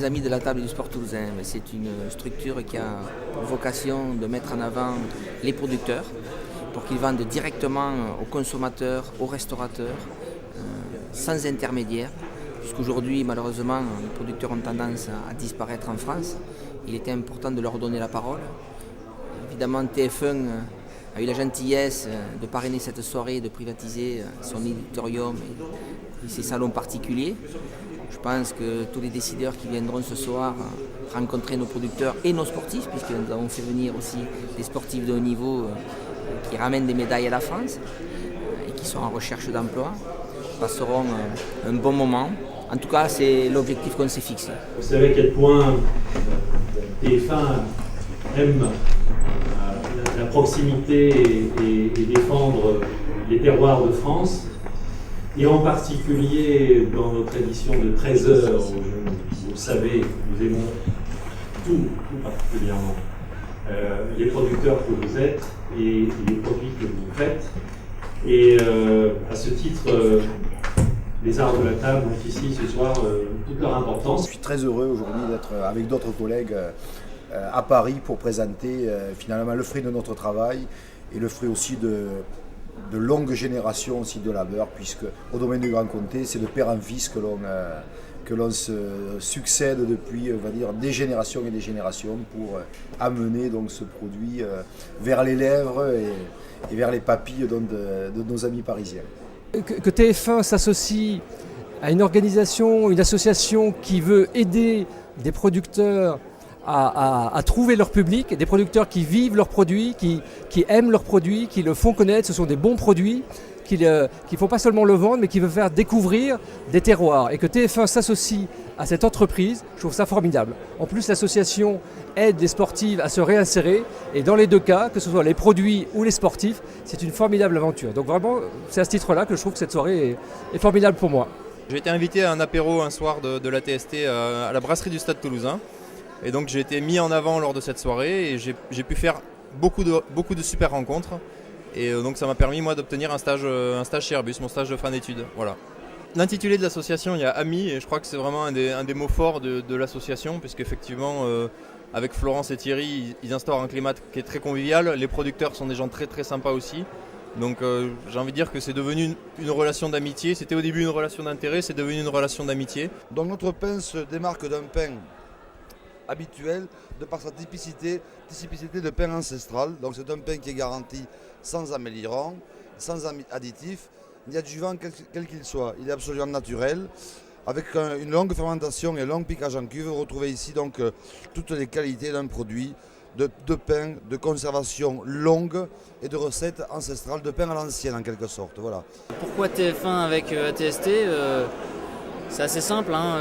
les amis de la table du sport toulousain, c'est une structure qui a vocation de mettre en avant les producteurs pour qu'ils vendent directement aux consommateurs, aux restaurateurs, sans intermédiaire, puisqu'aujourd'hui malheureusement les producteurs ont tendance à disparaître en France. Il était important de leur donner la parole. Évidemment, TF1 a eu la gentillesse de parrainer cette soirée, de privatiser son éditorium et ses salons particuliers. Je pense que tous les décideurs qui viendront ce soir rencontrer nos producteurs et nos sportifs, puisque nous avons fait venir aussi des sportifs de haut niveau qui ramènent des médailles à la France et qui sont en recherche d'emploi, passeront un bon moment. En tout cas, c'est l'objectif qu'on s'est fixé. Vous savez à quel point TF1 aime la proximité et défendre les terroirs de France. Et en particulier dans notre édition de 13 heures, où vous le savez, nous aimons tout particulièrement les producteurs que vous êtes et les produits que vous faites. Et à ce titre, les arts de la table ont ici ce soir toute leur importance. Je suis très heureux aujourd'hui d'être avec d'autres collègues à Paris pour présenter finalement le fruit de notre travail et le fruit aussi de longues générations aussi de labeur, puisque au domaine du Grand Comté, c'est de père en fils que l'on se succède depuis, on va dire, des générations et des générations pour amener donc ce produit vers les lèvres et vers les papilles de nos amis parisiens. Que TF1 s'associe à une organisation, une association qui veut aider des producteurs à trouver leur public, des producteurs qui vivent leurs produits, qui aiment leurs produits, qui le font connaître, ce sont des bons produits, qui ne font pas seulement le vendre, mais qui veulent faire découvrir des terroirs. Et que TF1 s'associe à cette entreprise, je trouve ça formidable. En plus, l'association aide les sportifs à se réinsérer, et dans les deux cas, que ce soit les produits ou les sportifs, c'est une formidable aventure. Donc vraiment, c'est à ce titre-là que je trouve que cette soirée est formidable pour moi. J'ai été invité à un apéro un soir de la TST à la brasserie du Stade Toulousain. Et donc j'ai été mis en avant lors de cette soirée et j'ai pu faire beaucoup de super rencontres. Et donc ça m'a permis moi d'obtenir un stage chez Airbus, mon stage de fin d'études. Voilà. L'intitulé de l'association, il y a Amis, et je crois que c'est vraiment un des mots forts de l'association, puisqu'effectivement avec Florence et Thierry, ils instaurent un climat qui est très convivial. Les producteurs sont des gens très très sympas aussi. Donc j'ai envie de dire que c'est devenu une relation d'amitié. C'était au début une relation d'intérêt, c'est devenu une relation d'amitié. Donc notre pain se démarque d'un pain habituel de par sa typicité de pain ancestral. Donc c'est un pain qui est garanti sans améliorant, sans additifs, ni adjuvant quel qu'il soit. Il est absolument naturel, avec une longue fermentation et un long piquage en cuve. Vous retrouvez ici donc toutes les qualités d'un produit de pain, de conservation longue et de recettes ancestrales, de pain à l'ancienne en quelque sorte. Voilà. Pourquoi TF1 avec ATST C'est assez simple, hein.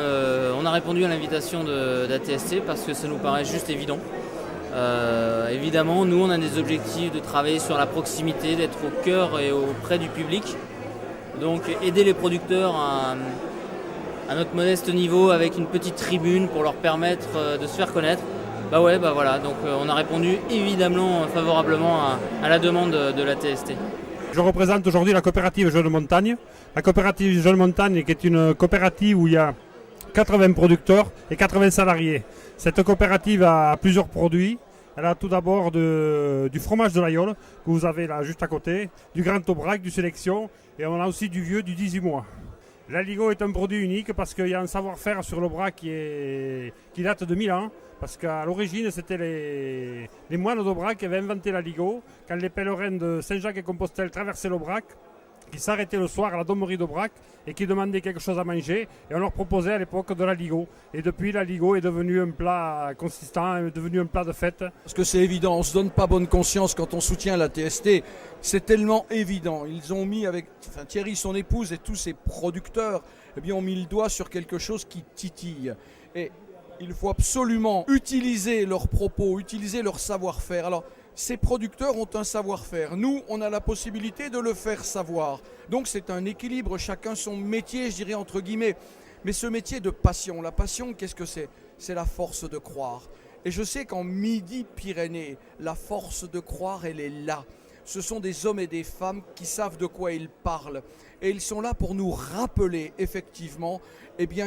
On a répondu à l'invitation d'ATST parce que ça nous paraît juste évident. Évidemment, nous on a des objectifs de travailler sur la proximité, d'être au cœur et auprès du public. Donc aider les producteurs à notre modeste niveau avec une petite tribune pour leur permettre de se faire connaître. Voilà, donc on a répondu évidemment favorablement à la demande de l'ATST. Je représente aujourd'hui la coopérative Jeunes Montagne. La coopérative Jeunes Montagne qui est une coopérative où il y a 80 producteurs et 80 salariés. Cette coopérative a plusieurs produits. Elle a tout d'abord du fromage de l'Aïole, que vous avez là juste à côté, du Grand Aubrac, du Sélection, et on a aussi du vieux du 18 mois. L'Aligo est un produit unique parce qu'il y a un savoir-faire sur l'Aubrac qui date de 1000 ans. Parce qu'à l'origine, c'était les moines d'Aubrac qui avaient inventé l'Aligo. Quand les pèlerins de Saint-Jacques-et-Compostelle traversaient l'Aubrac, qui s'arrêtaient le soir à la Domerie d'Aubrac et qui demandaient quelque chose à manger. Et on leur proposait à l'époque de l'Aligo. Et depuis, l'Aligo est devenu un plat consistant, est devenu un plat de fête. Parce que c'est évident, on ne se donne pas bonne conscience quand on soutient la TST. C'est tellement évident. Ils ont mis Thierry, son épouse et tous ses producteurs, ont mis le doigt sur quelque chose qui titille. Et il faut absolument utiliser leurs propos, utiliser leur savoir-faire. Alors, ces producteurs ont un savoir-faire. Nous, on a la possibilité de le faire savoir. Donc, c'est un équilibre, chacun son métier, je dirais entre guillemets. Mais ce métier de passion, la passion, qu'est-ce que c'est ? C'est la force de croire. Et je sais qu'en Midi-Pyrénées, la force de croire, elle est là. Ce sont des hommes et des femmes qui savent de quoi ils parlent. Et ils sont là pour nous rappeler effectivement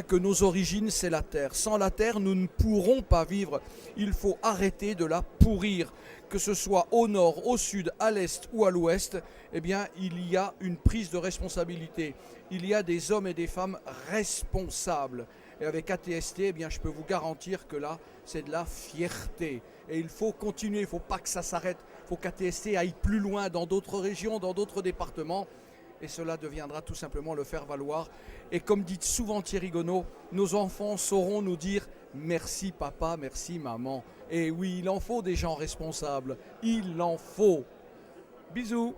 que nos origines, c'est la terre. Sans la terre, nous ne pourrons pas vivre. Il faut arrêter de la pourrir. Que ce soit au nord, au sud, à l'est ou à l'ouest, il y a une prise de responsabilité. Il y a des hommes et des femmes responsables. Et avec ATST, je peux vous garantir que là, c'est de la fierté. Et il faut continuer, il ne faut pas que ça s'arrête. Il faut qu'ATST aille plus loin dans d'autres régions, dans d'autres départements. Et cela deviendra tout simplement le faire valoir. Et comme dit souvent Thierry Gonneau, nos enfants sauront nous dire « Merci papa, merci maman ». Et oui, il en faut des gens responsables. Il en faut. Bisous.